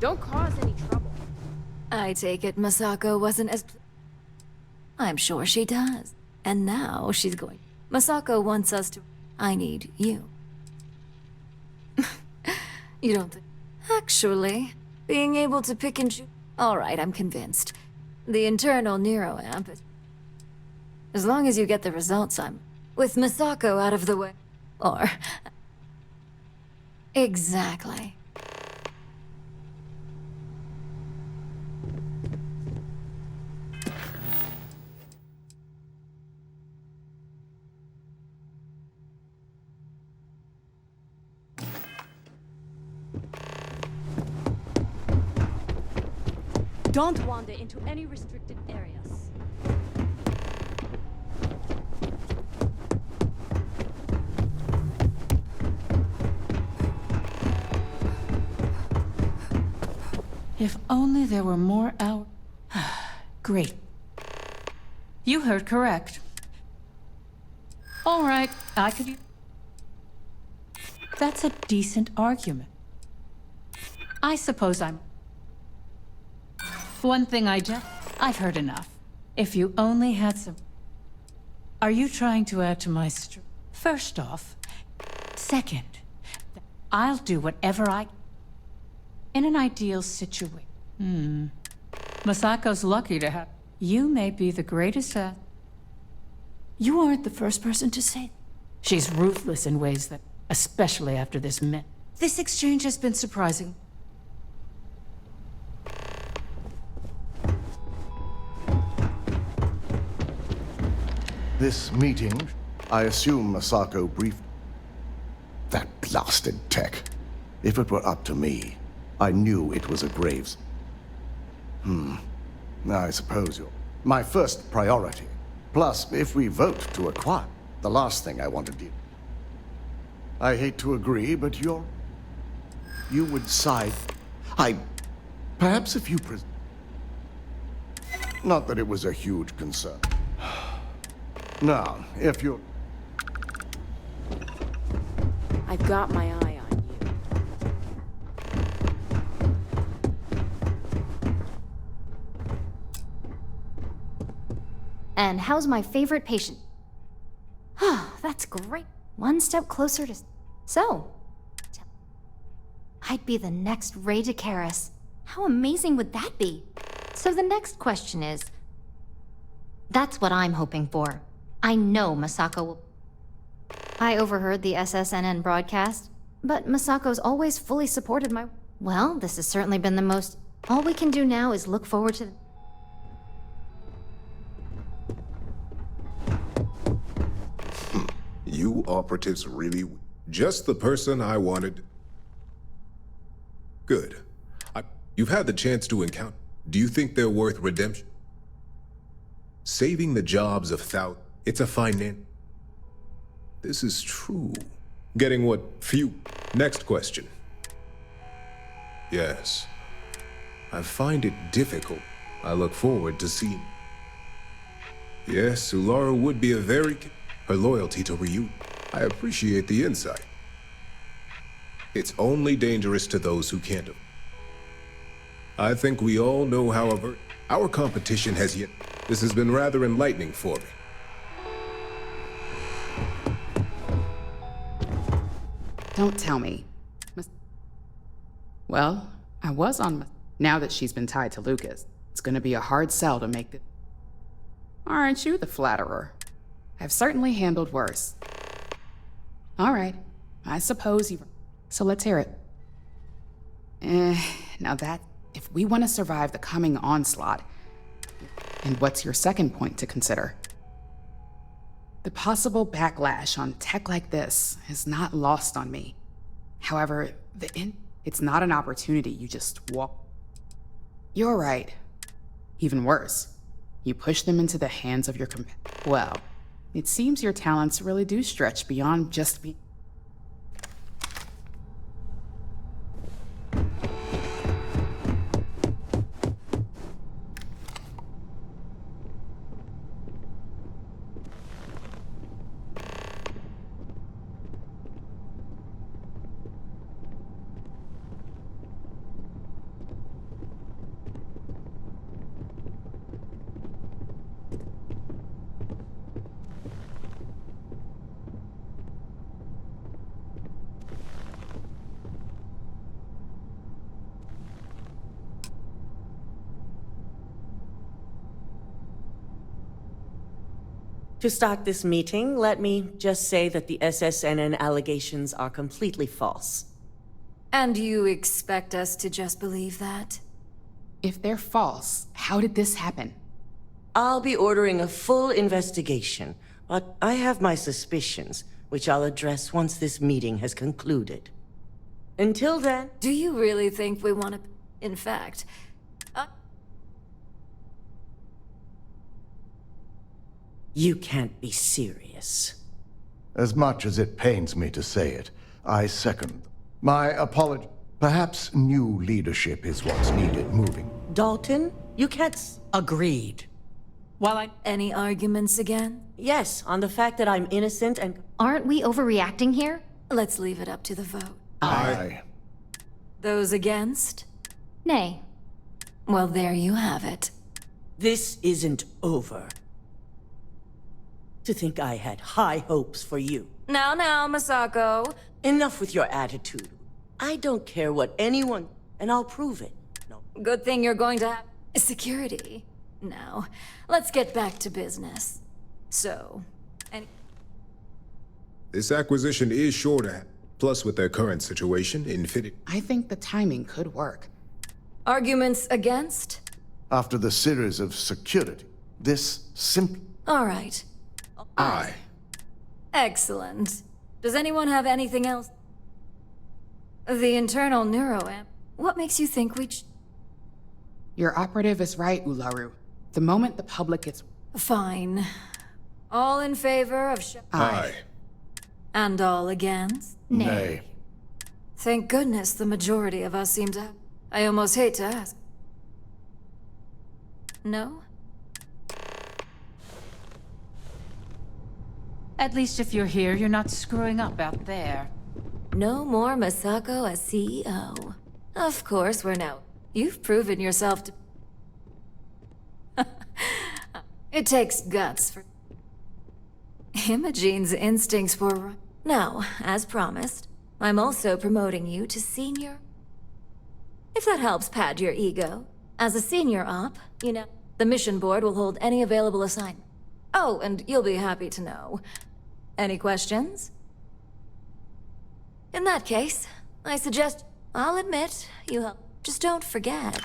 Don't cause any trouble. I take it Masako wasn't as... I'm sure she does. And now she's going... Masako wants us to... I need you. You don't think... Actually, being able to pick and choose... Alright, I'm convinced. The internal neuroamp is... As long as you get the results, I'm... With Masako out of the way. Or... Exactly. Don't wander into any restricted areas. If only there were more hours. Great. You heard correct. All right, I could... That's a decent argument. I suppose I'm... One thing I've heard enough. If you only had some... Are you trying to add to my First off. Second, I'll do whatever I... In an ideal situation. Masako's lucky to have... You may be the greatest at... You aren't the first person to say... She's ruthless in ways that... Especially after this minute. This exchange has been surprising. This meeting, I assume Masako briefed... That blasted tech. If it were up to me, I knew it was a graves... I suppose you're... My first priority. Plus, if we vote to acquire, the last thing I want to do... I hate to agree, but you would side... Perhaps if you Not that it was a huge concern. Now, if you're... I've got my eye on you. And how's my favorite patient? That's great. One step closer to... So... I'd be the next Rey de Karis. How amazing would that be? So the next question is... That's what I'm hoping for. I know Masako will... I overheard the SSNN broadcast, but Masako's always fully supported my... Well, this has certainly been the most... All we can do now is look forward to... You operatives really... Just the person I wanted. Good. You've had the chance to encounter... Do you think they're worth redemption? Saving the jobs of thousands... It's a finance... This is true. Getting what few... Next question. Yes. I find it difficult. I look forward to seeing... Yes, Ulara would be a very... Her loyalty to Ryu. I appreciate the insight. It's only dangerous to those who can't... I think we all know, however, our competition has yet... This has been rather enlightening for me. Don't tell me. Well, I was on... Now that she's been tied to Lucas, it's gonna be a hard sell to make it... Aren't you the flatterer? I've certainly handled worse. All right, I suppose you... So let's hear it. Now that... If we want to survive the coming onslaught... And what's your second point to consider? The possible backlash on tech like this is not lost on me. However, it's not an opportunity you just walk... You're right. Even worse, you push them into the hands of your Well, it seems your talents really do stretch beyond just being... To start this meeting, let me just say that the SSNN allegations are completely false. And you expect us to just believe that? If they're false, how did this happen? I'll be ordering a full investigation, but I have my suspicions, which I'll address once this meeting has concluded. Until then... Do you really think we want to... In fact... You can't be serious. As much as it pains me to say it, I second. My apology. Perhaps new leadership is what's needed moving. Dalton, you can't Agreed. While I... Any arguments again? Yes, on the fact that I'm innocent and... Aren't we overreacting here? Let's leave it up to the vote. Aye. Those against? Nay. Well, there you have it. This isn't over. To think I had high hopes for you. Now, Masako. Enough with your attitude. I don't care what anyone... And I'll prove it. No. Good thing you're going to have security. Now, let's get back to business. So, This acquisition is sure to happen. Plus, with their current situation, Infinity... I think the timing could work. arguments against? After the series of security, this simply... All right. Aye. Excellent. Does anyone have anything else? The internal neuroamp. What makes you think Your operative is right, Ularu. The moment the public gets... Fine. All in favor of Aye. And all against? Nay. Thank goodness the majority of us seem to have... I almost hate to ask. No? At least if you're here, you're not screwing up out there. No more Masako as CEO. Of course, we're now... You've proven yourself to... It takes guts for... Imogene's instincts were... Now, as promised, I'm also promoting you to senior... If that helps pad your ego. As a senior op, you know, the mission board will hold any available assignment. Oh, and you'll be happy to know. Any questions? In that case, I suggest... I'll admit, you help. Just don't forget.